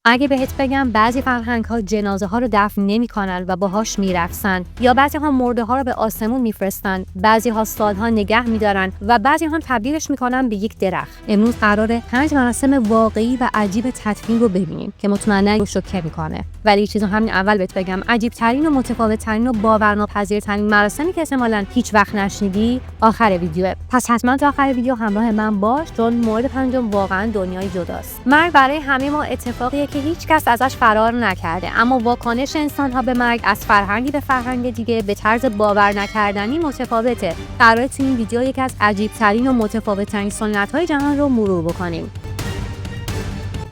اگه بهت بگم بعضی فرهنگ‌ها جنازه‌ها رو دفن نمی‌کنن و باهاش میرقصن، یا بعضی‌ها مرده‌ها رو به آسمون میفرستن، بعضی‌ها سال‌ها نگه می‌دارن و بعضی‌ها تبدیلش می‌کنن به یک درخت. امروز قراره 5 مراسم واقعی و عجیب تدفین رو ببینیم که مطمئناً رو شوکه می‌کنه. ولی چیزو همین اول بهت بگم، عجیب‌ترین و متفاوت‌ترین و باورناپذیرترین مراسمی که احتمالاً هیچ وقت نشنیدی آخر ویدیوه. پس حتما تا آخر ویدیو همراه من باش، چون مورد پنجم واقعاً دنیای جداست. مرگ برای همه ما اتفاقیه که هیچ کس ازش فرار نکرده، اما واکنش انسان‌ها به مرگ از فرهنگی به فرهنگ دیگه به طرز باور نکردنی متفاوته. قراره تو این ویدیو یکی از عجیب‌ترین و متفاوت‌ترین سنت‌های جهان رو مرور بکنیم.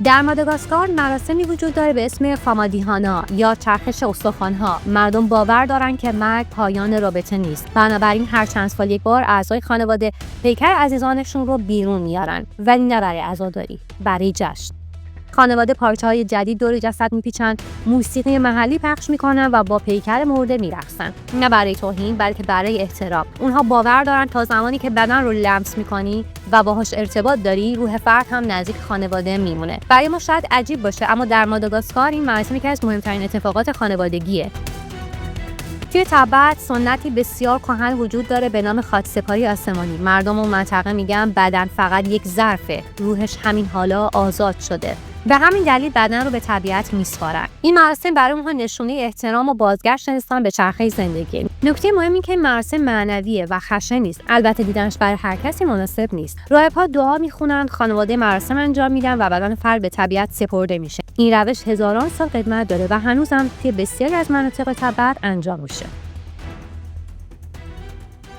در ماداگاسکار مراسمی وجود داره به اسم فامادیهانا یا چرخش استخوان‌ها. مردم باور دارن که مرگ پایان رابطه نیست، بنابراین هر چند سال یک بار اعضای خانواده پیکر عزیزانشون رو بیرون میارن، ولی نه برای عزاداری، برای جشن. خانواده پارچه‌های جدید دور جسد میپیچن، موسیقی محلی پخش میکنن و با پیکر مرده میرقصن. نه برای توهین، بلکه برای احترام. اونها باور دارن تا زمانی که بدن رو لمس میکنی و باهاش ارتباط داری، روح فرد هم نزدیک خانواده میمونه. برای ما شاید عجیب باشه، اما در ماداگاسکار این مراسم یکی از مهمترین اتفاقات خانوادگیه. توی تبت سنتی بسیار کهن وجود داره به نام خاکسپاری آسمانی. مردم اون منطقه میگن بدن فقط یک ظرفه، روحش همین حالا آزاد شده. به همین دلیل بدن رو به طبیعت میسپارن. این مراسم برای اونها نشونه احترام و بازگشت انسان به چرخه زندگی. نکته مهم این که این مراسم معنویه و خشن نیست. البته دیدنش برای هر کسی مناسب نیست. راهب‌ها دعا میخونن، خانواده مراسم انجام میدن و بدن فرد به طبیعت سپرده میشه. این روش هزاران سال قدمت داره و هنوزم توی بسیاری از مناطق تبت انجام میشه.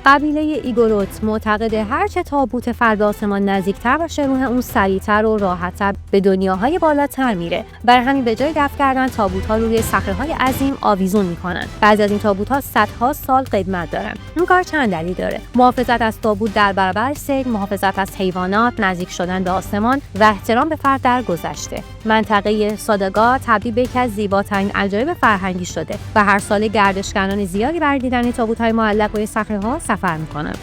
قبیله ایگوروت معتقده هرچه تابوت فرد آسمان نزدیکتر باشه، روح اون سریعتر و راحت‌تر به دنیاهای بالاتر میره. برای همین به جای دفن کردن تابوت‌ها رو روی صخره‌های عظیم آویزون میکنن. بعضی از این تابوت‌ها صدها سال قدمت دارن. این کار چند دلیل داره: محافظت از تابوت در برابر سیل، محافظت از حیوانات، نزدیک شدن به آسمان و احترام به فرد در گذشته. منطقه ساداگا تبدیل به یکی از زیباترین عجایب فرهنگی شده و هر سال گردشگران زیادی برای دیدن تابوت‌های معلق روی صخره‌ها سفر میکنن.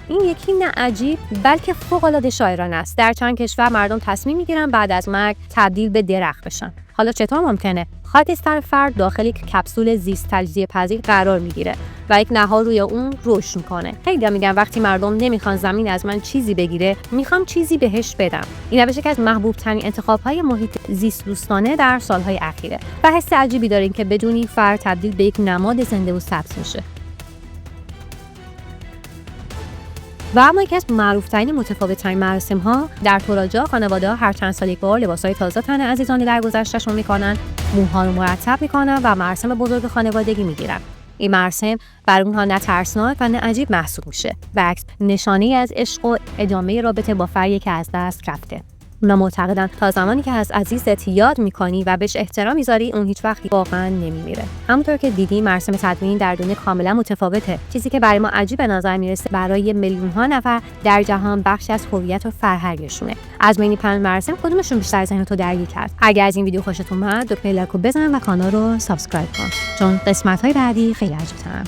این یکی نه عجیب بلکه فوق‌العاده شاعرانه است. در چند کشور مردم تصمیم میگیرن بعد از مرگ تبدیل به درخت بشن. حالا چطور ممکنه؟ خاکستر فرد داخل یک کپسول زیست تجزیه پذیر قرار میگیره و یک نهال روی اون رشد میکنه. خیلی میگن وقتی مردم نمیخوان زمین از من چیزی بگیره، میخوام چیزی بهش بدم. این روش یکی از محبوب ترین انتخاب‌های محیط زیست دوستانه در سالهای اخیره و حس عجیبی داره که بدونی فرد تبدیل به یک نماد زنده و ثبت میشه. و اما یکی از معروف‌ترین متفاوت‌ترین مراسم‌ها در توراجا، خانواده‌ها هر چند سال یک بار لباس‌های تازه تن عزیزان درگذشته‌شون می‌کنن، موها رو مرتب می‌کنن و مراسم بزرگ خانوادگی می‌گیرن. این مراسم برای اونها نه ترسناک و نه عجیب محسوب میشه، بالعکس نشانه‌ای از عشق و ادامه رابطه با فردی که از دست رفته. اونا معتقدن تا زمانی که از عزیزت یاد میکنی و بهش احترام میذاری، اون هیچ وقت واقعا نمیمیره. همونطور که دیدی مراسم تدفین در دنیا کاملا متفاوته. چیزی که برای ما عجیب به نظر میرسه برای میلیون ها نفر در جهان بخشی از هویت و فرهنگشونه. از بین 5 مراسم کدومشون بیشتر ذهنتو درگیر کرد؟ اگر از این ویدیو خوشت اومد، دکمه لایک رو بزن و کانال رو سابسکرایب کن، چون قسمت‌های بعدی خیلی عجیب‌ترن.